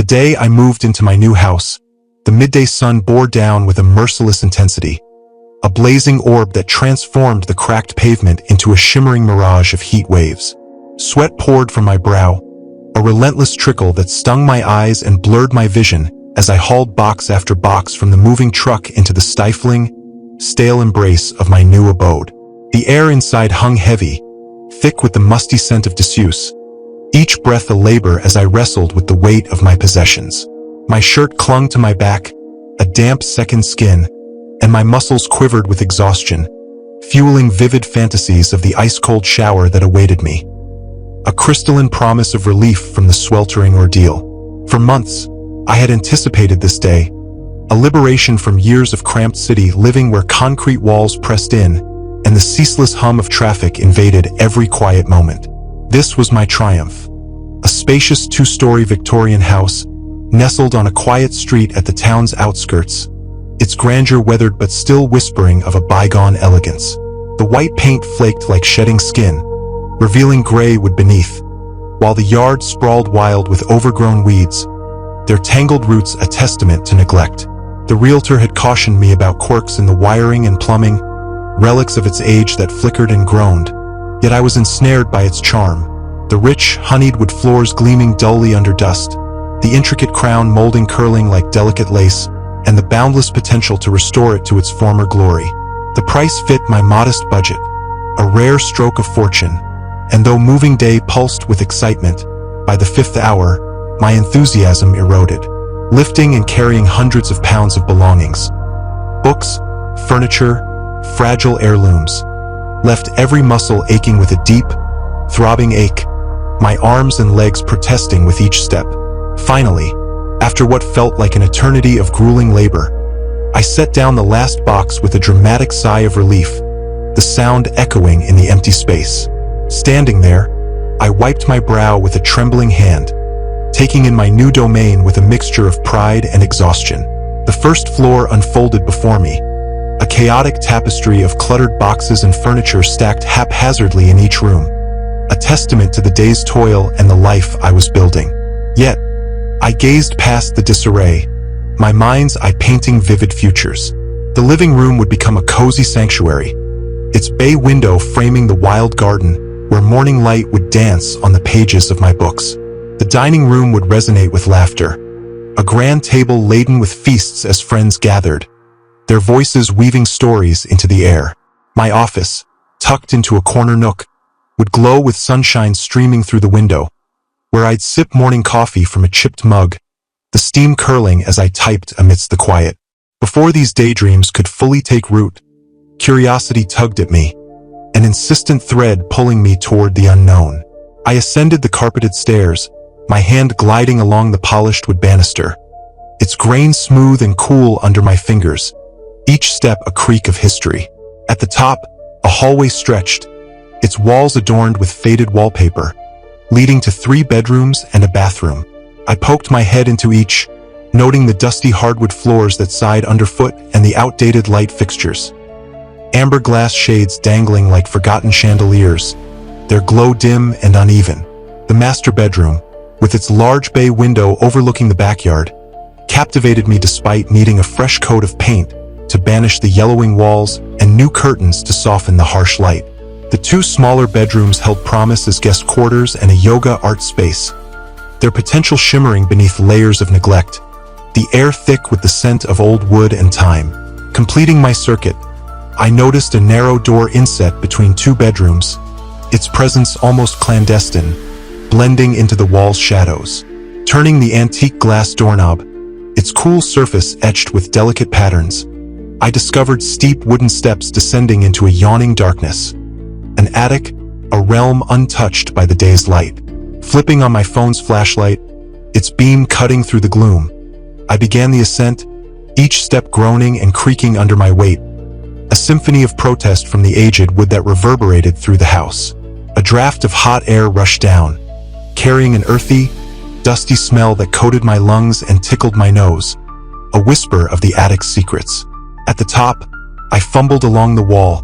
day I moved into my new house, the midday sun bore down with a merciless intensity, a blazing orb that transformed the cracked pavement into a shimmering mirage of heat waves. Sweat poured from my brow, a relentless trickle that stung my eyes and blurred my vision as I hauled box after box from the moving truck into the stifling, stale embrace of my new abode. The air inside hung heavy, thick with the musty scent of disuse, each breath a labor as I wrestled with the weight of my possessions. My shirt clung to my back, a damp second skin, and my muscles quivered with exhaustion, fueling vivid fantasies of the ice-cold shower that awaited me. A crystalline promise of relief from the sweltering ordeal. For months, I had anticipated this day, a liberation from years of cramped city living where concrete walls pressed in and the ceaseless hum of traffic invaded every quiet moment. This was my triumph. A spacious two-story Victorian house, nestled on a quiet street at the town's outskirts, its grandeur weathered but still whispering of a bygone elegance. The white paint flaked like shedding skin, revealing gray wood beneath, while the yard sprawled wild with overgrown weeds, their tangled roots a testament to neglect. The realtor had cautioned me about quirks in the wiring and plumbing, relics of its age that flickered and groaned, yet I was ensnared by its charm. The rich, honeyed wood floors gleaming dully under dust, the intricate crown molding curling like delicate lace, and the boundless potential to restore it to its former glory. The price fit my modest budget, a rare stroke of fortune, and though moving day pulsed with excitement, by the fifth hour, my enthusiasm eroded, lifting and carrying hundreds of pounds of belongings. Books, furniture, fragile heirlooms, left every muscle aching with a deep, throbbing ache, my arms and legs protesting with each step. Finally, after what felt like an eternity of grueling labor, I set down the last box with a dramatic sigh of relief, the sound echoing in the empty space. Standing there, I wiped my brow with a trembling hand, taking in my new domain with a mixture of pride and exhaustion. The first floor unfolded before me, a chaotic tapestry of cluttered boxes and furniture stacked haphazardly in each room, a testament to the day's toil and the life I was building. Yet, I gazed past the disarray, my mind's eye painting vivid futures. The living room would become a cozy sanctuary, its bay window framing the wild garden where morning light would dance on the pages of my books. The dining room would resonate with laughter, a grand table laden with feasts as friends gathered, their voices weaving stories into the air. My office, tucked into a corner nook, would glow with sunshine streaming through the window, where I'd sip morning coffee from a chipped mug, the steam curling as I typed amidst the quiet. Before these daydreams could fully take root, curiosity tugged at me, an insistent thread pulling me toward the unknown. I ascended the carpeted stairs, my hand gliding along the polished wood banister, its grain smooth and cool under my fingers, each step a creak of history. At the top, a hallway stretched, its walls adorned with faded wallpaper, leading to 3 bedrooms and a bathroom. I poked my head into each, noting the dusty hardwood floors that sighed underfoot and the outdated light fixtures. Amber glass shades dangling like forgotten chandeliers, their glow dim and uneven. The master bedroom, with its large bay window overlooking the backyard, captivated me despite needing a fresh coat of paint to banish the yellowing walls and new curtains to soften the harsh light. The 2 smaller bedrooms held promise as guest quarters and a yoga art space, their potential shimmering beneath layers of neglect, the air thick with the scent of old wood and time. Completing my circuit, I noticed a narrow door inset between 2 bedrooms, its presence almost clandestine, blending into the wall's shadows. Turning the antique glass doorknob, its cool surface etched with delicate patterns, I discovered steep wooden steps descending into a yawning darkness. An attic, a realm untouched by the day's light. Flipping on my phone's flashlight, its beam cutting through the gloom, I began the ascent, each step groaning and creaking under my weight, a symphony of protest from the aged wood that reverberated through the house. A draft of hot air rushed down, carrying an earthy, dusty smell that coated my lungs and tickled my nose, a whisper of the attic's secrets. At the top, I fumbled along the wall,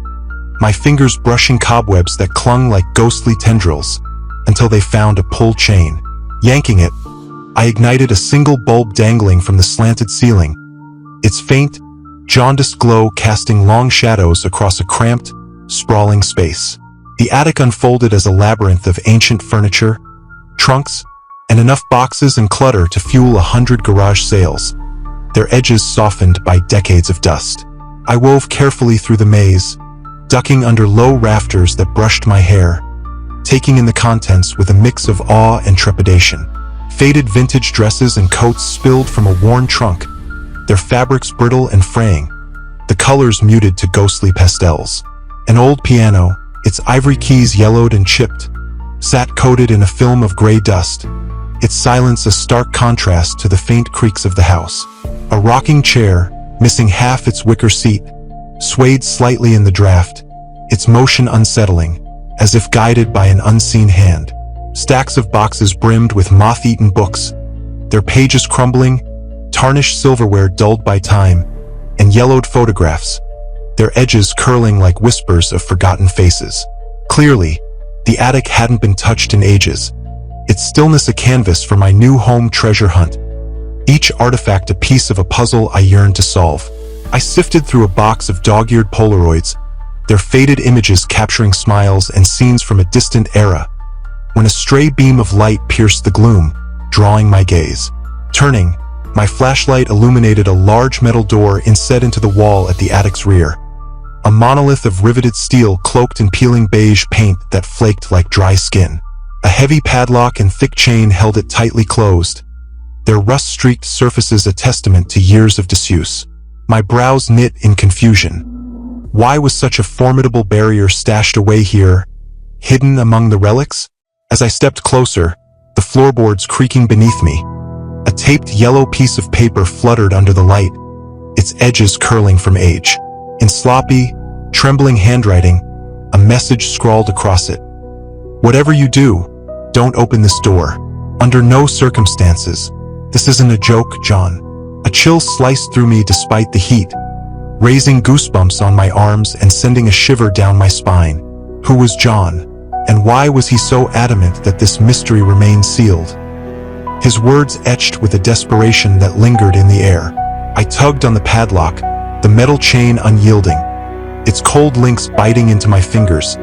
my fingers brushing cobwebs that clung like ghostly tendrils, until they found a pull chain. Yanking it, I ignited a single bulb dangling from the slanted ceiling, its faint, jaundiced glow casting long shadows across a cramped, sprawling space. The attic unfolded as a labyrinth of ancient furniture, trunks, and enough boxes and clutter to fuel 100 garage sales, their edges softened by decades of dust. I wove carefully through the maze, ducking under low rafters that brushed my hair, taking in the contents with a mix of awe and trepidation. Faded vintage dresses and coats spilled from a worn trunk, their fabrics brittle and fraying, the colors muted to ghostly pastels. An old piano, its ivory keys yellowed and chipped, sat coated in a film of gray dust, its silence a stark contrast to the faint creaks of the house. A rocking chair, missing half its wicker seat, swayed slightly in the draft, its motion unsettling, as if guided by an unseen hand. Stacks of boxes brimmed with moth-eaten books, their pages crumbling, tarnished silverware dulled by time, and yellowed photographs, their edges curling like whispers of forgotten faces. Clearly, the attic hadn't been touched in ages, its stillness a canvas for my new home treasure hunt, each artifact a piece of a puzzle I yearned to solve. I sifted through a box of dog-eared Polaroids, their faded images capturing smiles and scenes from a distant era, when a stray beam of light pierced the gloom, drawing my gaze. Turning, my flashlight illuminated a large metal door inset into the wall at the attic's rear, a monolith of riveted steel cloaked in peeling beige paint that flaked like dry skin. A heavy padlock and thick chain held it tightly closed, their rust-streaked surfaces a testament to years of disuse. My brows knit in confusion. Why was such a formidable barrier stashed away here, hidden among the relics? As I stepped closer, the floorboards creaking beneath me, a taped yellow piece of paper fluttered under the light, its edges curling from age. In sloppy, trembling handwriting, a message scrawled across it. Whatever you do, don't open this door. Under no circumstances. This isn't a joke, John. A chill sliced through me despite the heat, raising goosebumps on my arms and sending a shiver down my spine. Who was John? And why was he so adamant that this mystery remained sealed? His words etched with a desperation that lingered in the air. I tugged on the padlock, the metal chain unyielding, its cold links biting into my fingers,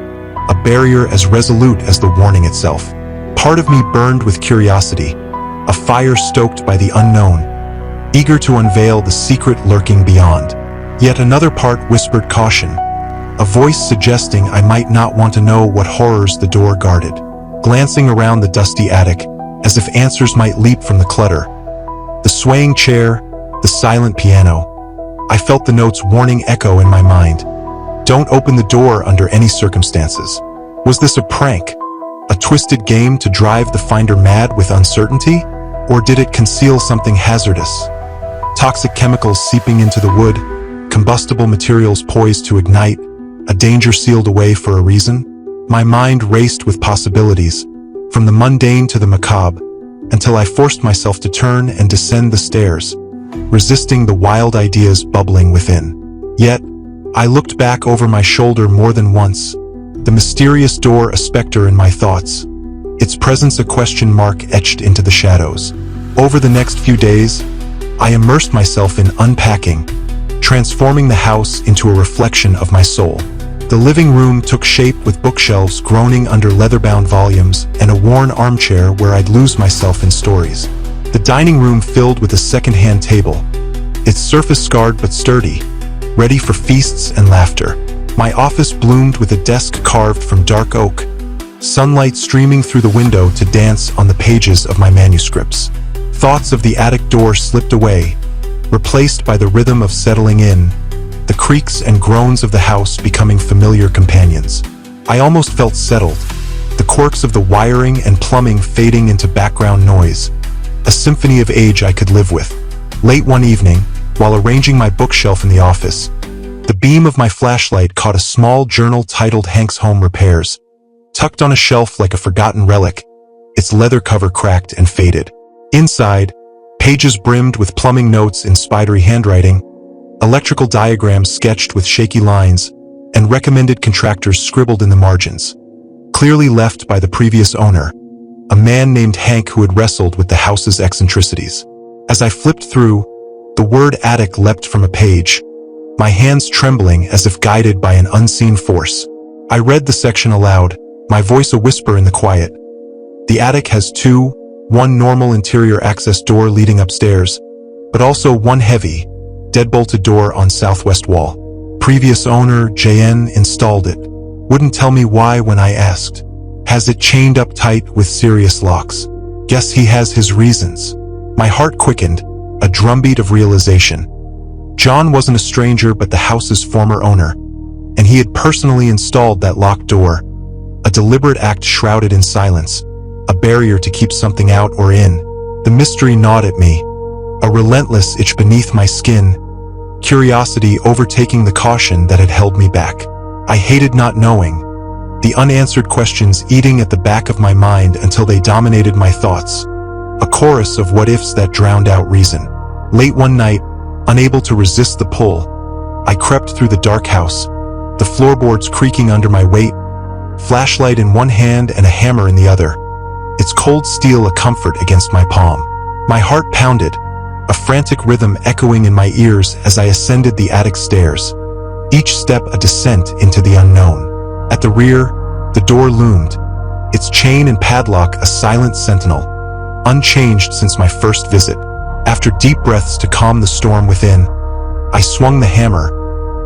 a barrier as resolute as the warning itself. Part of me burned with curiosity, a fire stoked by the unknown, eager to unveil the secret lurking beyond. Yet another part whispered caution, a voice suggesting I might not want to know what horrors the door guarded. Glancing around the dusty attic, as if answers might leap from the clutter, the swaying chair, the silent piano, I felt the note's warning echo in my mind. Don't open the door under any circumstances. Was this a prank? A twisted game to drive the finder mad with uncertainty? Or did it conceal something hazardous? Toxic chemicals seeping into the wood, combustible materials poised to ignite, a danger sealed away for a reason? My mind raced with possibilities, from the mundane to the macabre, until I forced myself to turn and descend the stairs, resisting the wild ideas bubbling within. Yet, I looked back over my shoulder more than once, the mysterious door a specter in my thoughts, its presence a question mark etched into the shadows. Over the next few days, I immersed myself in unpacking, transforming the house into a reflection of my soul. The living room took shape with bookshelves groaning under leather-bound volumes and a worn armchair where I'd lose myself in stories. The dining room filled with a second-hand table, its surface scarred but sturdy, ready for feasts and laughter. My office bloomed with a desk carved from dark oak, sunlight streaming through the window to dance on the pages of my manuscripts. Thoughts of the attic door slipped away, replaced by the rhythm of settling in, the creaks and groans of the house becoming familiar companions. I almost felt settled, the quirks of the wiring and plumbing fading into background noise, a symphony of age I could live with. Late one evening, while arranging my bookshelf in the office, the beam of my flashlight caught a small journal titled Hank's Home Repairs, tucked on a shelf like a forgotten relic, its leather cover cracked and faded. Inside, pages brimmed with plumbing notes in spidery handwriting, electrical diagrams sketched with shaky lines, and recommended contractors scribbled in the margins. Clearly left by the previous owner, a man named Hank who had wrestled with the house's eccentricities. As I flipped through, the word attic leapt from a page, my hands trembling as if guided by an unseen force. I read the section aloud, my voice a whisper in the quiet. The attic has one normal interior access door leading upstairs, but also one heavy, deadbolted door on southwest wall. Previous owner, JN, installed it. Wouldn't tell me why when I asked. Has it chained up tight with serious locks? Guess he has his reasons. My heart quickened, a drumbeat of realization. John wasn't a stranger but the house's former owner, and he had personally installed that locked door. A deliberate act shrouded in silence, a barrier to keep something out or in. The mystery gnawed at me, a relentless itch beneath my skin, curiosity overtaking the caution that had held me back. I hated not knowing, the unanswered questions eating at the back of my mind until they dominated my thoughts. A chorus of what-ifs that drowned out reason. Late one night, unable to resist the pull, I crept through the dark house, the floorboards creaking under my weight, flashlight in one hand and a hammer in the other, its cold steel a comfort against my palm. My heart pounded, a frantic rhythm echoing in my ears as I ascended the attic stairs, each step a descent into the unknown. At the rear, the door loomed, its chain and padlock a silent sentinel, unchanged since my first visit. After deep breaths to calm the storm within, I swung the hammer,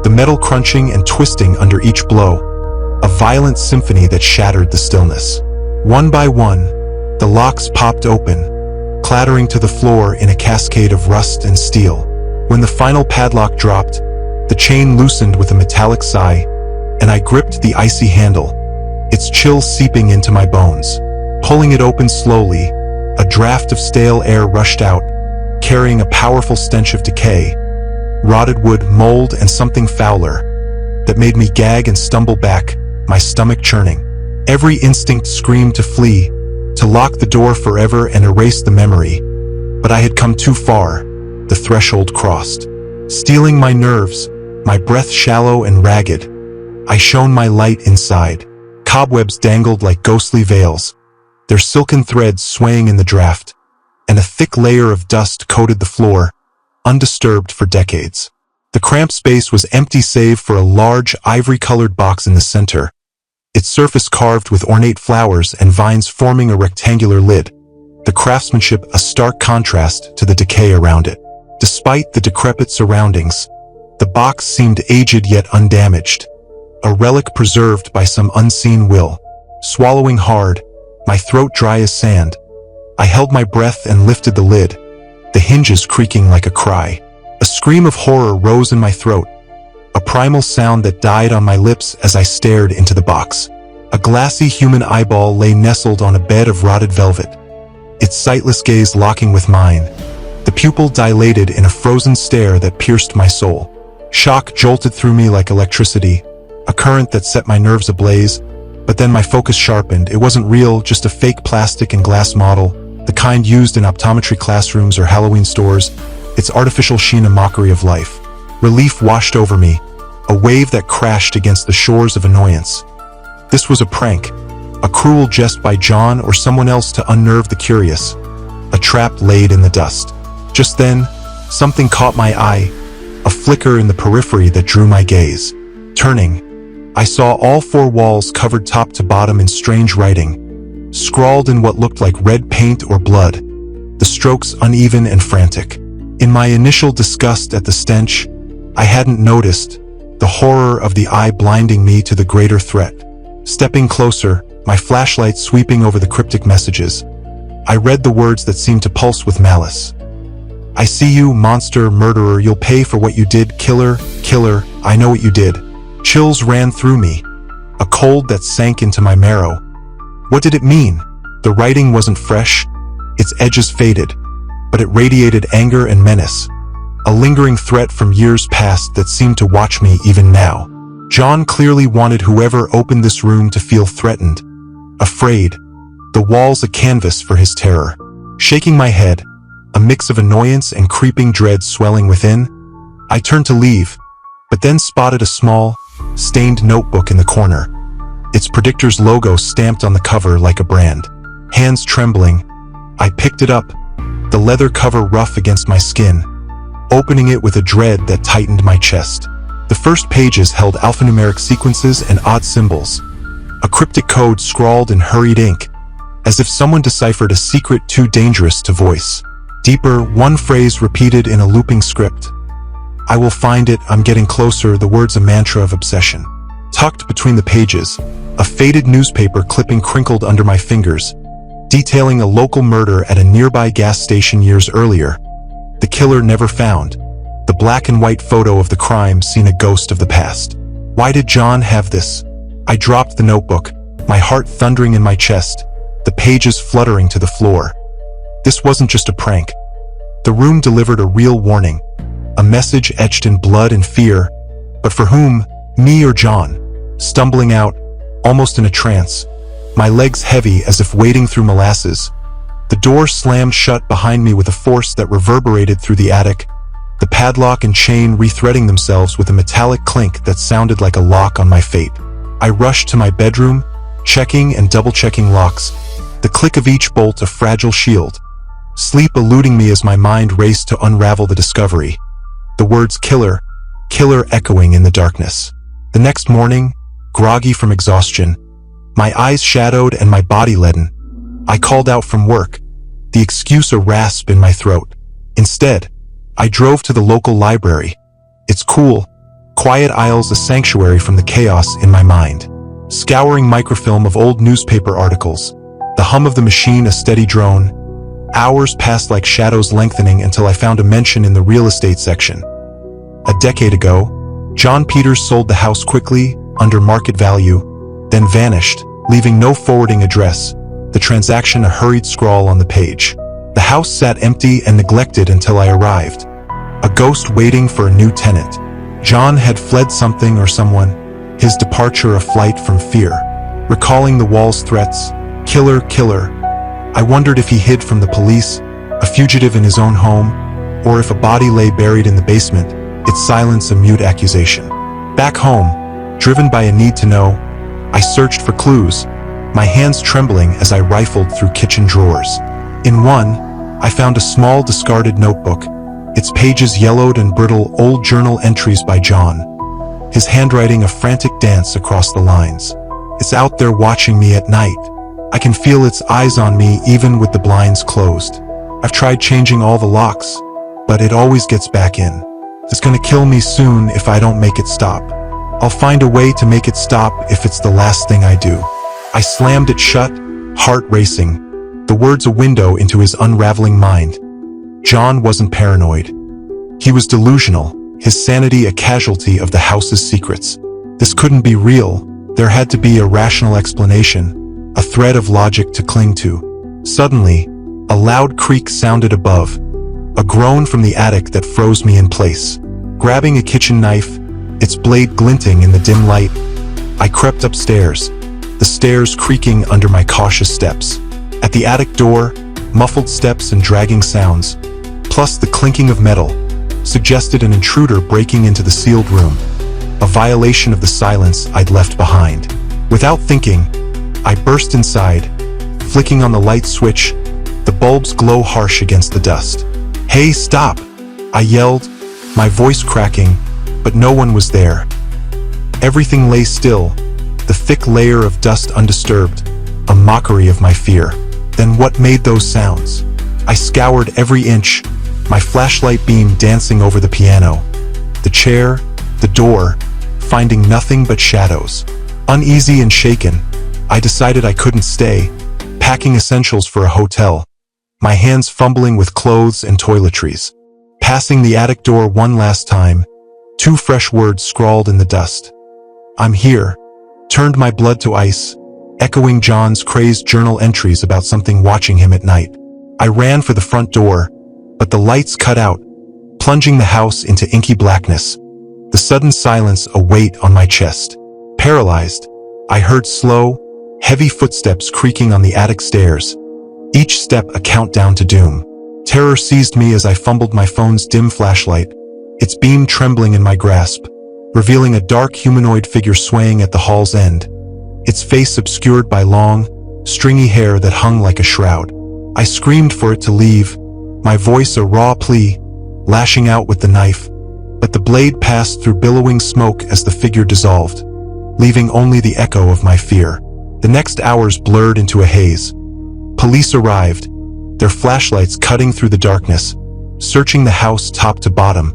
the metal crunching and twisting under each blow, a violent symphony that shattered the stillness. One by one, the locks popped open, clattering to the floor in a cascade of rust and steel. When the final padlock dropped, the chain loosened with a metallic sigh, and I gripped the icy handle, its chill seeping into my bones. Pulling it open slowly, a draft of stale air rushed out, carrying a powerful stench of decay, rotted wood, mold, and something fouler, that made me gag and stumble back, my stomach churning. Every instinct screamed to flee, to lock the door forever and erase the memory. But I had come too far, the threshold crossed. Stealing my nerves, my breath shallow and ragged, I shone my light inside. Cobwebs dangled like ghostly veils, their silken threads swaying in the draft, and a thick layer of dust coated the floor, undisturbed for decades. The cramped space was empty save for a large ivory-colored box in the center, its surface carved with ornate flowers and vines forming a rectangular lid, the craftsmanship a stark contrast to the decay around it. Despite the decrepit surroundings, the box seemed aged yet undamaged, a relic preserved by some unseen will. Swallowing hard, my throat dry as sand, I held my breath and lifted the lid, the hinges creaking like a cry. A scream of horror rose in my throat, a primal sound that died on my lips as I stared into the box. A glassy human eyeball lay nestled on a bed of rotted velvet, its sightless gaze locking with mine, the pupil dilated in a frozen stare that pierced my soul. Shock jolted through me like electricity, a current that set my nerves ablaze, but then my focus sharpened. It wasn't real, just a fake plastic and glass model, the kind used in optometry classrooms or Halloween stores, its artificial sheen a mockery of life. Relief washed over me, a wave that crashed against the shores of annoyance. This was a prank, a cruel jest by John or someone else to unnerve the curious, a trap laid in the dust. Just then, something caught my eye, a flicker in the periphery that drew my gaze. Turning, I saw all four walls covered top to bottom in strange writing, scrawled in what looked like red paint or blood, the strokes uneven and frantic. In my initial disgust at the stench, I hadn't noticed the horror of the eye blinding me to the greater threat. Stepping closer, my flashlight sweeping over the cryptic messages, I read the words that seemed to pulse with malice. I see you, monster, murderer, you'll pay for what you did, killer, killer, I know what you did. Chills ran through me, a cold that sank into my marrow. What did it mean? The writing wasn't fresh, its edges faded, but it radiated anger and menace, a lingering threat from years past that seemed to watch me even now. John clearly wanted whoever opened this room to feel threatened, afraid, the walls a canvas for his terror. Shaking my head, a mix of annoyance and creeping dread swelling within, I turned to leave, but then spotted a small, stained notebook in the corner, its predictor's logo stamped on the cover like a brand. Hands trembling, I picked it up, the leather cover rough against my skin, opening it with a dread that tightened my chest. The first pages held alphanumeric sequences and odd symbols, a cryptic code scrawled in hurried ink, as if someone deciphered a secret too dangerous to voice. Deeper, one phrase repeated in a looping script. I will find it, I'm getting closer, the words a mantra of obsession. Tucked between the pages, a faded newspaper clipping crinkled under my fingers, detailing a local murder at a nearby gas station years earlier. The killer never found. The black and white photo of the crime seen a ghost of the past. Why did John have this? I dropped the notebook, my heart thundering in my chest, the pages fluttering to the floor. This wasn't just a prank. The room delivered a real warning, a message etched in blood and fear. But for whom? Me or John? Stumbling out, almost in a trance, my legs heavy as if wading through molasses. The door slammed shut behind me with a force that reverberated through the attic, the padlock and chain rethreading themselves with a metallic clink that sounded like a lock on my fate. I rushed to my bedroom, checking and double-checking locks, the click of each bolt a fragile shield, sleep eluding me as my mind raced to unravel the discovery. The words killer, killer echoing in the darkness. The next morning, groggy from exhaustion, my eyes shadowed and my body leaden, I called out from work, the excuse a rasp in my throat. Instead, I drove to the local library, its cool, quiet aisles a sanctuary from the chaos in my mind. Scouring microfilm of old newspaper articles, the hum of the machine a steady drone. Hours passed like shadows lengthening until I found a mention in the real estate section. A decade ago, John Peters sold the house quickly, under market value, then vanished, leaving no forwarding address, the transaction a hurried scrawl on the page. The house sat empty and neglected until I arrived, a ghost waiting for a new tenant. John had fled something or someone, his departure a flight from fear. Recalling the wall's threats, killer, killer, I wondered if he hid from the police, a fugitive in his own home, or if a body lay buried in the basement, its silence a mute accusation. Back home, driven by a need to know, I searched for clues, my hands trembling as I rifled through kitchen drawers. In one, I found a small discarded notebook, its pages yellowed and brittle, old journal entries by John, his handwriting a frantic dance across the lines. It's out there watching me at night. I can feel its eyes on me even with the blinds closed. I've tried changing all the locks, but it always gets back in. It's gonna kill me soon if I don't make it stop. I'll find a way to make it stop if it's the last thing I do. I slammed it shut, heart racing, the words a window into his unraveling mind. John wasn't paranoid. He was delusional, his sanity a casualty of the house's secrets. This couldn't be real. There had to be a rational explanation, a thread of logic to cling to. Suddenly, a loud creak sounded above, a groan from the attic that froze me in place. Grabbing a kitchen knife, its blade glinting in the dim light, I crept upstairs, the stairs creaking under my cautious steps. At the attic door, muffled steps and dragging sounds, plus the clinking of metal, suggested an intruder breaking into the sealed room, a violation of the silence I'd left behind. Without thinking, I burst inside, flicking on the light switch, the bulbs glow harsh against the dust. "Hey, stop!" I yelled, my voice cracking, but no one was there. Everything lay still, the thick layer of dust undisturbed, a mockery of my fear. Then what made those sounds? I scoured every inch, my flashlight beam dancing over the piano, the chair, the door, finding nothing but shadows. Uneasy and shaken, I decided I couldn't stay, packing essentials for a hotel, my hands fumbling with clothes and toiletries. Passing the attic door one last time, 2 fresh words scrawled in the dust. "I'm here," turned my blood to ice, echoing John's crazed journal entries about something watching him at night. I ran for the front door, but the lights cut out, plunging the house into inky blackness. The sudden silence a weight on my chest. Paralyzed, I heard slow, heavy footsteps creaking on the attic stairs, each step a countdown to doom. Terror seized me as I fumbled my phone's dim flashlight, its beam trembling in my grasp, revealing a dark humanoid figure swaying at the hall's end, its face obscured by long, stringy hair that hung like a shroud. I screamed for it to leave, my voice a raw plea, lashing out with the knife, but the blade passed through billowing smoke as the figure dissolved, leaving only the echo of my fear. The next hours blurred into a haze. Police arrived, their flashlights cutting through the darkness, searching the house top to bottom,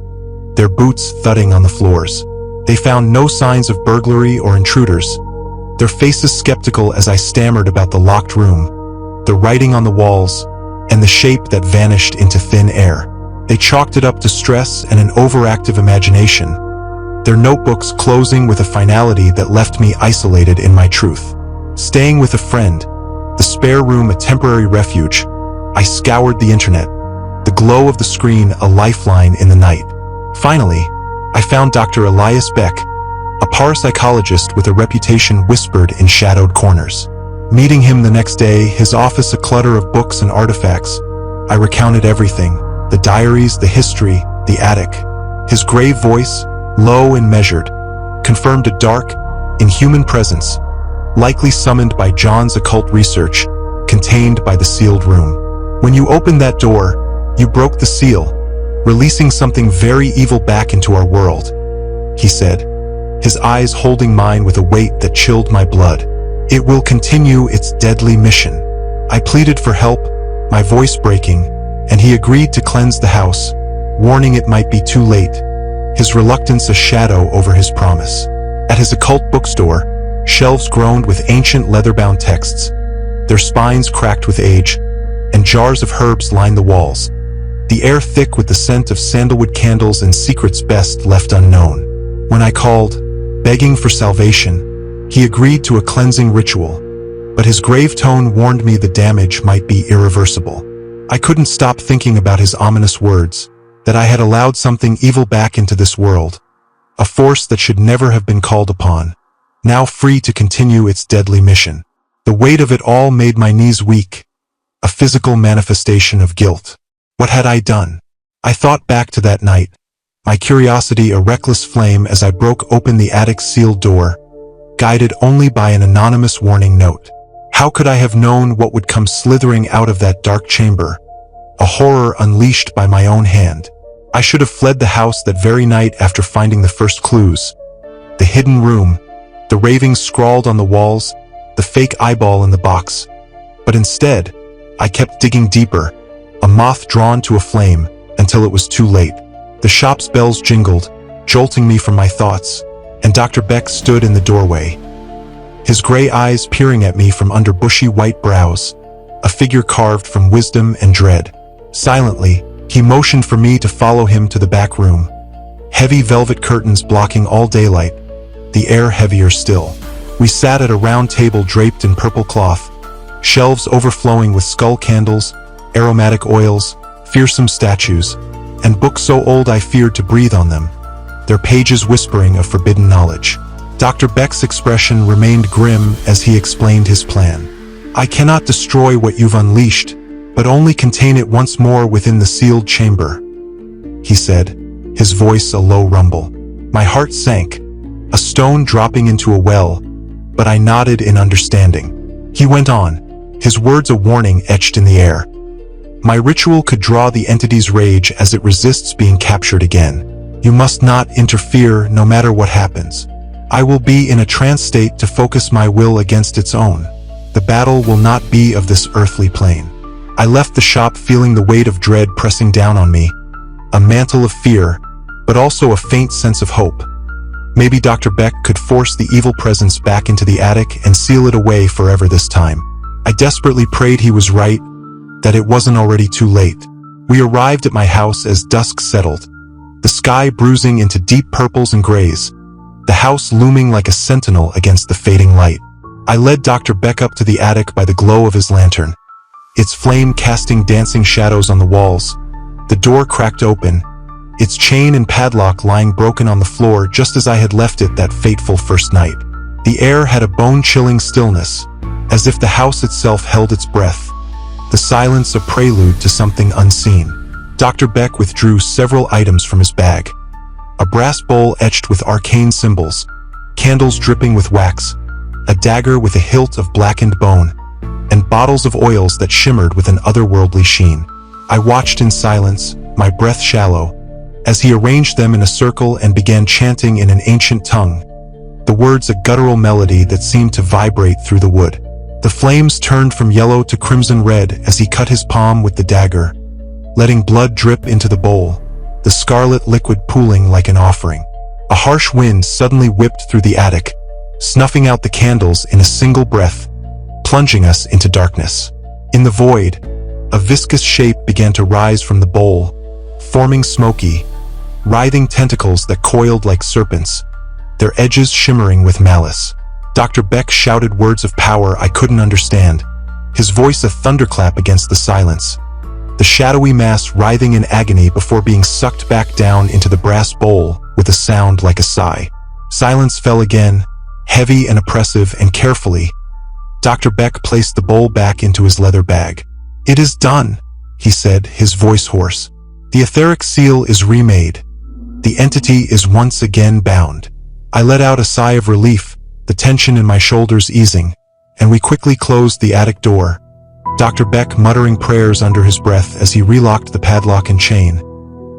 their boots thudding on the floors. They found no signs of burglary or intruders, their faces skeptical as I stammered about the locked room, the writing on the walls, and the shape that vanished into thin air. They chalked it up to stress and an overactive imagination, their notebooks closing with a finality that left me isolated in my truth. Staying with a friend, the spare room a temporary refuge, I scoured the internet, the glow of the screen a lifeline in the night. Finally, I found Dr. Elias Beck, a parapsychologist with a reputation whispered in shadowed corners. Meeting him the next day, his office a clutter of books and artifacts, I recounted everything, the diaries, the history, the attic. His grave voice, low and measured, confirmed a dark, inhuman presence, likely summoned by John's occult research, contained by the sealed room. When you opened that door, you broke the seal, releasing something very evil back into our world, he said, his eyes holding mine with a weight that chilled my blood. It will continue its deadly mission. I pleaded for help, my voice breaking, and he agreed to cleanse the house, warning it might be too late, his reluctance a shadow over his promise. At his occult bookstore, shelves groaned with ancient leather-bound texts, their spines cracked with age, and jars of herbs lined the walls, the air thick with the scent of sandalwood candles and secrets best left unknown. When I called, begging for salvation, he agreed to a cleansing ritual, but his grave tone warned me the damage might be irreversible. I couldn't stop thinking about his ominous words, that I had allowed something evil back into this world, a force that should never have been called upon, now free to continue its deadly mission. The weight of it all made my knees weak, a physical manifestation of guilt. What had I done? I thought back to that night, my curiosity a reckless flame as I broke open the attic's sealed door, guided only by an anonymous warning note. How could I have known what would come slithering out of that dark chamber? A horror unleashed by my own hand. I should have fled the house that very night after finding the first clues. The hidden room, the ravings scrawled on the walls, the fake eyeball in the box. But instead, I kept digging deeper, a moth drawn to a flame, until it was too late. The shop's bells jingled, jolting me from my thoughts, and Dr. Beck stood in the doorway, his gray eyes peering at me from under bushy white brows, a figure carved from wisdom and dread. Silently, he motioned for me to follow him to the back room. Heavy velvet curtains blocking all daylight, the air heavier still. We sat at a round table draped in purple cloth, shelves overflowing with skull candles, aromatic oils, fearsome statues, and books so old I feared to breathe on them, their pages whispering of forbidden knowledge. Dr. Beck's expression remained grim as he explained his plan. I cannot destroy what you've unleashed, but only contain it once more within the sealed chamber, he said, his voice a low rumble. My heart sank, a stone dropping into a well, but I nodded in understanding. He went on, his words a warning etched in the air. My ritual could draw the entity's rage as it resists being captured again. You must not interfere no matter what happens. I will be in a trance state to focus my will against its own. The battle will not be of this earthly plane. I left the shop feeling the weight of dread pressing down on me, a mantle of fear, but also a faint sense of hope. Maybe Dr. Beck could force the evil presence back into the attic and seal it away forever this time. I desperately prayed he was right, that it wasn't already too late. We arrived at my house as dusk settled, the sky bruising into deep purples and grays, the house looming like a sentinel against the fading light. I led Dr. Beck up to the attic by the glow of his lantern, its flame casting dancing shadows on the walls. The door cracked open, its chain and padlock lying broken on the floor just as I had left it that fateful first night. The air had a bone-chilling stillness, as if the house itself held its breath, the silence a prelude to something unseen. Dr. Beck withdrew several items from his bag. A brass bowl etched with arcane symbols, candles dripping with wax, a dagger with a hilt of blackened bone, and bottles of oils that shimmered with an otherworldly sheen. I watched in silence, my breath shallow, as he arranged them in a circle and began chanting in an ancient tongue, the words a guttural melody that seemed to vibrate through the wood. The flames turned from yellow to crimson red as he cut his palm with the dagger, letting blood drip into the bowl, the scarlet liquid pooling like an offering. A harsh wind suddenly whipped through the attic, snuffing out the candles in a single breath, plunging us into darkness. In the void, a viscous shape began to rise from the bowl, forming smoky, writhing tentacles that coiled like serpents, their edges shimmering with malice. Dr. Beck shouted words of power I couldn't understand, his voice a thunderclap against the silence, the shadowy mass writhing in agony before being sucked back down into the brass bowl with a sound like a sigh. Silence fell again, heavy and oppressive, and carefully, Dr. Beck placed the bowl back into his leather bag. "It is done," he said, his voice hoarse. "The etheric seal is remade. The entity is once again bound." I let out a sigh of relief, the tension in my shoulders easing, and we quickly closed the attic door, Dr. Beck muttering prayers under his breath as he relocked the padlock and chain,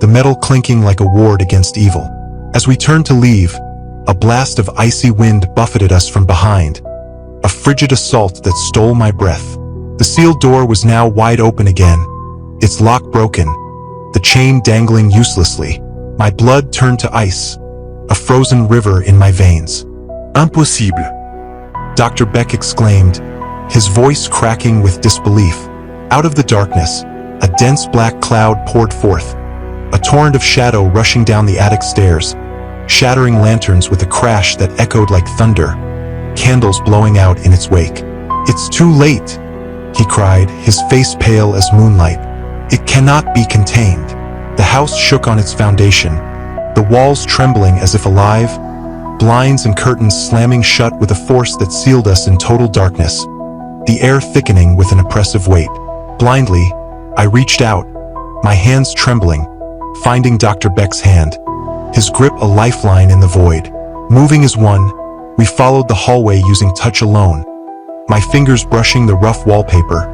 the metal clinking like a ward against evil. As we turned to leave, a blast of icy wind buffeted us from behind, a frigid assault that stole my breath. The sealed door was now wide open again, its lock broken, the chain dangling uselessly. My blood turned to ice, a frozen river in my veins. "Impossible!" Dr. Beck exclaimed, his voice cracking with disbelief. Out of the darkness, a dense black cloud poured forth, a torrent of shadow rushing down the attic stairs, shattering lanterns with a crash that echoed like thunder, candles blowing out in its wake. "It's too late," he cried, his face pale as moonlight. "It cannot be contained." The house shook on its foundation, the walls trembling as if alive, blinds and curtains slamming shut with a force that sealed us in total darkness, the air thickening with an oppressive weight. Blindly, I reached out, my hands trembling, finding Dr. Beck's hand, his grip a lifeline in the void. Moving as one, we followed the hallway using touch alone, my fingers brushing the rough wallpaper,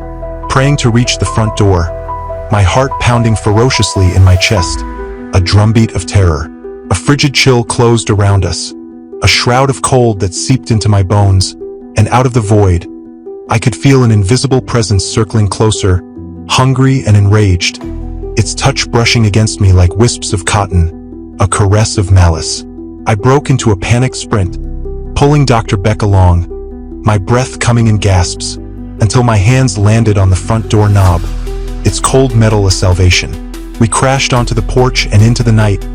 praying to reach the front door, my heart pounding ferociously in my chest, a drumbeat of terror. A frigid chill closed around us, a shroud of cold that seeped into my bones, and out of the void, I could feel an invisible presence circling closer, hungry and enraged, its touch brushing against me like wisps of cotton, a caress of malice. I broke into a panicked sprint, pulling Dr. Beck along, my breath coming in gasps, until my hands landed on the front door knob, its cold metal a salvation. We crashed onto the porch and into the night,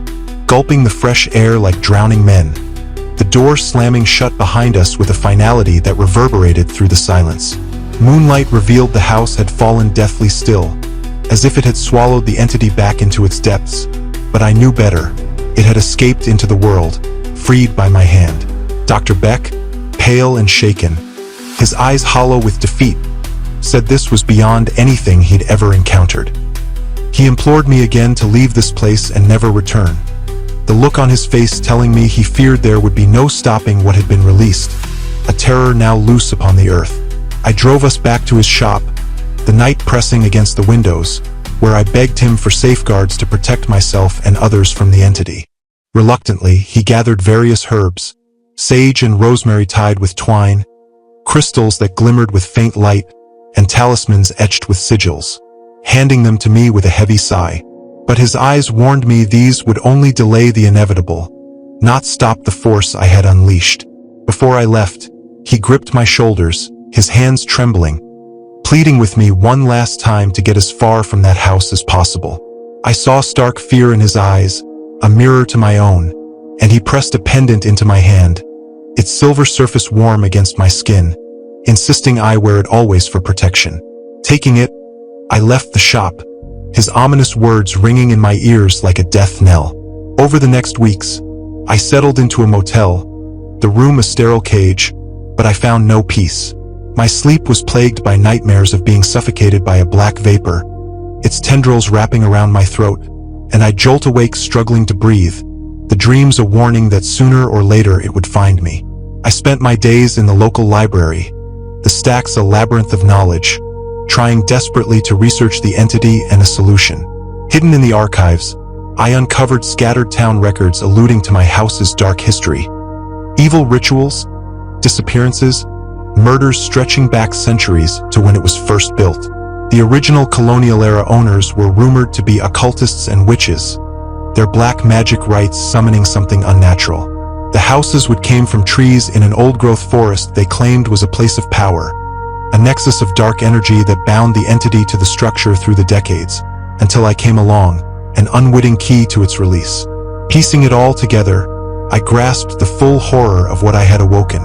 gulping the fresh air like drowning men, the door slamming shut behind us with a finality that reverberated through the silence. Moonlight revealed the house had fallen deathly still, as if it had swallowed the entity back into its depths, but I knew better. It had escaped into the world, freed by my hand. Dr. Beck, pale and shaken, his eyes hollow with defeat, said this was beyond anything he'd ever encountered. He implored me again to leave this place and never return, the look on his face telling me he feared there would be no stopping what had been released, a terror now loose upon the earth. I drove us back to his shop, the night pressing against the windows, where I begged him for safeguards to protect myself and others from the entity. Reluctantly, he gathered various herbs, sage and rosemary tied with twine, crystals that glimmered with faint light, and talismans etched with sigils, handing them to me with a heavy sigh. But his eyes warned me these would only delay the inevitable, not stop the force I had unleashed. Before I left, he gripped my shoulders, his hands trembling, pleading with me one last time to get as far from that house as possible. I saw stark fear in his eyes, a mirror to my own, and he pressed a pendant into my hand, its silver surface warm against my skin, insisting I wear it always for protection. Taking it, I left the shop, his ominous words ringing in my ears like a death knell. Over the next weeks, I settled into a motel, the room a sterile cage, but I found no peace. My sleep was plagued by nightmares of being suffocated by a black vapor, its tendrils wrapping around my throat, and I jolt awake struggling to breathe, the dreams a warning that sooner or later it would find me. I spent my days in the local library, the stacks a labyrinth of knowledge, trying desperately to research the entity and a solution. Hidden in the archives, I uncovered scattered town records alluding to my house's dark history. Evil rituals, disappearances, murders stretching back centuries to when it was first built. The original colonial-era owners were rumored to be occultists and witches, their black magic rites summoning something unnatural. The houses would came from trees in an old-growth forest they claimed was a place of power, a nexus of dark energy that bound the entity to the structure through the decades, until I came along, an unwitting key to its release. Piecing it all together, I grasped the full horror of what I had awoken.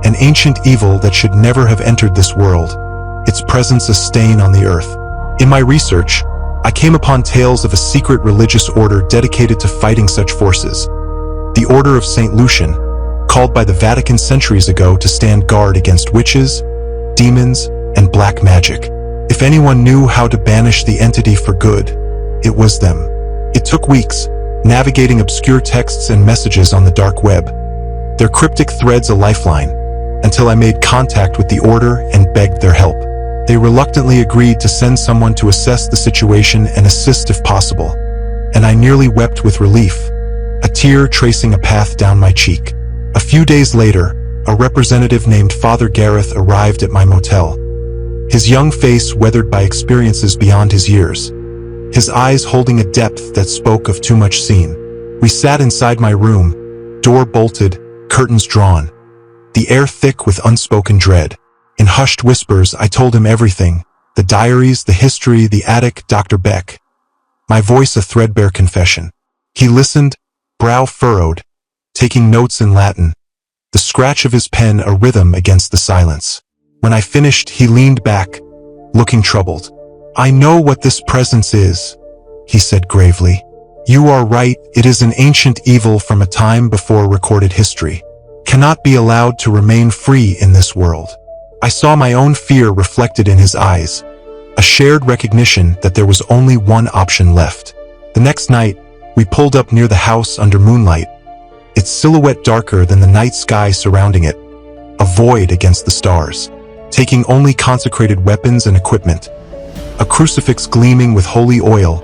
An ancient evil that should never have entered this world, its presence a stain on the earth. In my research, I came upon tales of a secret religious order dedicated to fighting such forces. The Order of St. Lucian, called by the Vatican centuries ago to stand guard against witches, demons, and black magic. If anyone knew how to banish the entity for good, it was them. It took weeks, navigating obscure texts and messages on the dark web, their cryptic threads a lifeline, until I made contact with the order and begged their help. They reluctantly agreed to send someone to assess the situation and assist if possible, and I nearly wept with relief, a tear tracing a path down my cheek. A few days later, a representative named Father Gareth arrived at my motel, his young face weathered by experiences beyond his years, his eyes holding a depth that spoke of too much seen. We sat inside my room, door bolted, curtains drawn, the air thick with unspoken dread. In hushed whispers, I told him everything, the diaries, the history, the attic, Dr. Beck. My voice a threadbare confession. He listened, brow furrowed, taking notes in Latin, the scratch of his pen a rhythm against the silence. When I finished, he leaned back, looking troubled. "I know what this presence is," he said gravely. "You are right, it is an ancient evil from a time before recorded history. Cannot be allowed to remain free in this world." I saw my own fear reflected in his eyes, a shared recognition that there was only one option left. The next night, we pulled up near the house under moonlight, its silhouette darker than the night sky surrounding it, a void against the stars. Taking only consecrated weapons and equipment, a crucifix gleaming with holy oil,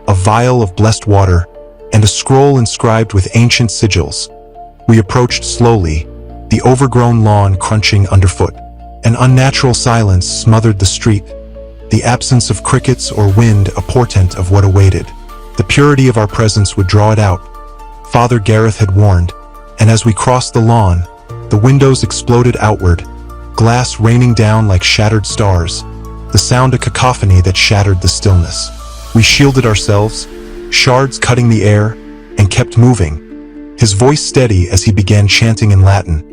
a vial of blessed water, and a scroll inscribed with ancient sigils. We approached slowly, the overgrown lawn crunching underfoot. An unnatural silence smothered the street, the absence of crickets or wind a portent of what awaited. The purity of our presence would draw it out, Father Gareth had warned, and as we crossed the lawn, the windows exploded outward, glass raining down like shattered stars, the sound a cacophony that shattered the stillness. We shielded ourselves, shards cutting the air, and kept moving, his voice steady as he began chanting in Latin,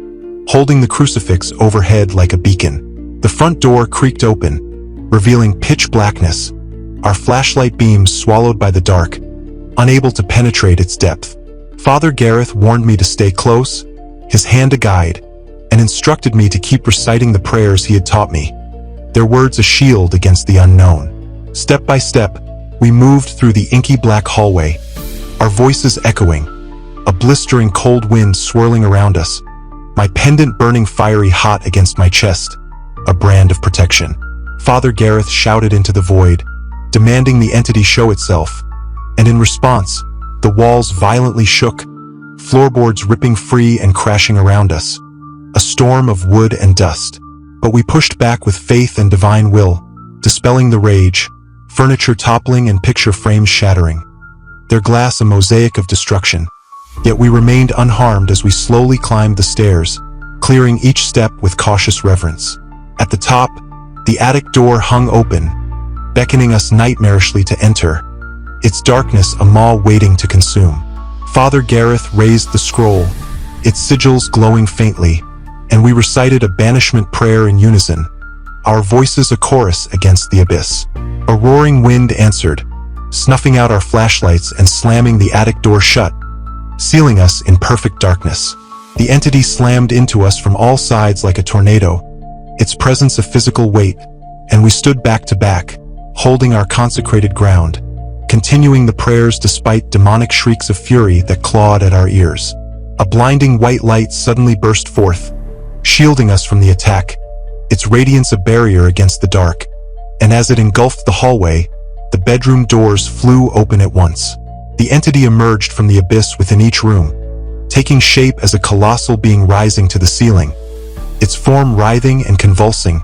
holding the crucifix overhead like a beacon. The front door creaked open, revealing pitch blackness, our flashlight beams swallowed by the dark, unable to penetrate its depth. Father Gareth warned me to stay close, his hand a guide, and instructed me to keep reciting the prayers he had taught me, their words a shield against the unknown. Step by step, we moved through the inky black hallway, our voices echoing, a blistering cold wind swirling around us, my pendant burning fiery hot against my chest, a brand of protection. Father Gareth shouted into the void, demanding the entity show itself, and in response, the walls violently shook, floorboards ripping free and crashing around us, a storm of wood and dust. But we pushed back with faith and divine will, dispelling the rage, furniture toppling and picture frames shattering, their glass a mosaic of destruction. Yet we remained unharmed as we slowly climbed the stairs, clearing each step with cautious reverence. At the top, the attic door hung open, beckoning us nightmarishly to enter, its darkness a maw waiting to consume. Father Gareth raised the scroll, its sigils glowing faintly, and we recited a banishment prayer in unison, our voices a chorus against the abyss. A roaring wind answered, snuffing out our flashlights and slamming the attic door shut, sealing us in perfect darkness. The entity slammed into us from all sides like a tornado, its presence a physical weight, and we stood back to back, holding our consecrated ground, continuing the prayers despite demonic shrieks of fury that clawed at our ears. A blinding white light suddenly burst forth, shielding us from the attack, its radiance a barrier against the dark. And as it engulfed the hallway, the bedroom doors flew open at once. The entity emerged from the abyss within each room, taking shape as a colossal being rising to the ceiling, its form writhing and convulsing,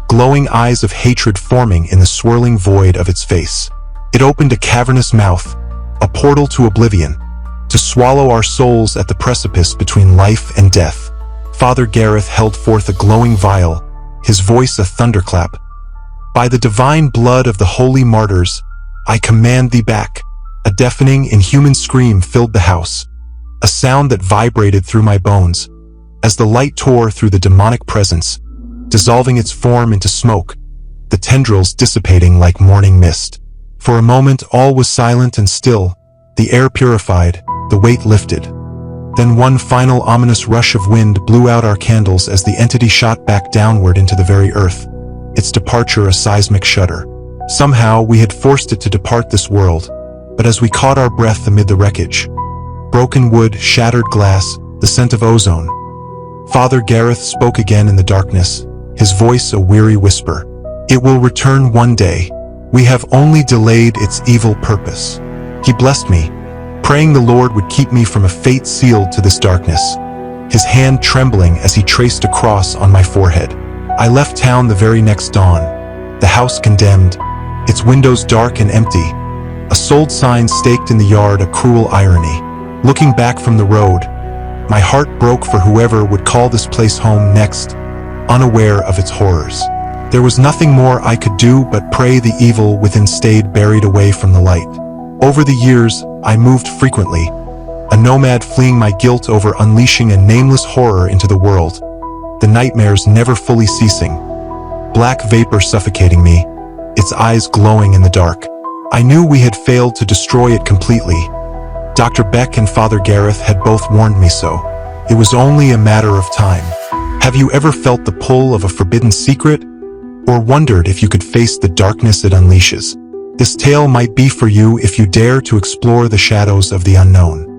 glowing eyes of hatred forming in the swirling void of its face. It opened a cavernous mouth, a portal to oblivion, to swallow our souls at the precipice between life and death. Father Gareth held forth a glowing vial, his voice a thunderclap. By the divine blood of the holy martyrs, I command thee back. A deafening, inhuman scream filled the house, a sound that vibrated through my bones, as the light tore through the demonic presence, dissolving its form into smoke, the tendrils dissipating like morning mist. For a moment all was silent and still, the air purified, the weight lifted. Then one final ominous rush of wind blew out our candles as the entity shot back downward into the very earth, its departure a seismic shudder. Somehow we had forced it to depart this world, but as we caught our breath amid the wreckage, broken wood, shattered glass, the scent of ozone, Father Gareth spoke again in the darkness, his voice a weary whisper. It will return one day. We have only delayed its evil purpose. He blessed me, praying the Lord would keep me from a fate sealed to this darkness, his hand trembling as he traced a cross on my forehead. I left town the very next dawn, the house condemned, its windows dark and empty, a sold sign staked in the yard a cruel irony. Looking back from the road, my heart broke for whoever would call this place home next, unaware of its horrors. There was nothing more I could do but pray the evil within stayed buried away from the light. Over the years, I moved frequently, a nomad fleeing my guilt over unleashing a nameless horror into the world, the nightmares never fully ceasing, black vapor suffocating me, its eyes glowing in the dark. I knew we had failed to destroy it completely. Dr. Beck and Father Gareth had both warned me so. It was only a matter of time. Have you ever felt the pull of a forbidden secret? Or wondered if you could face the darkness it unleashes? This tale might be for you if you dare to explore the shadows of the unknown.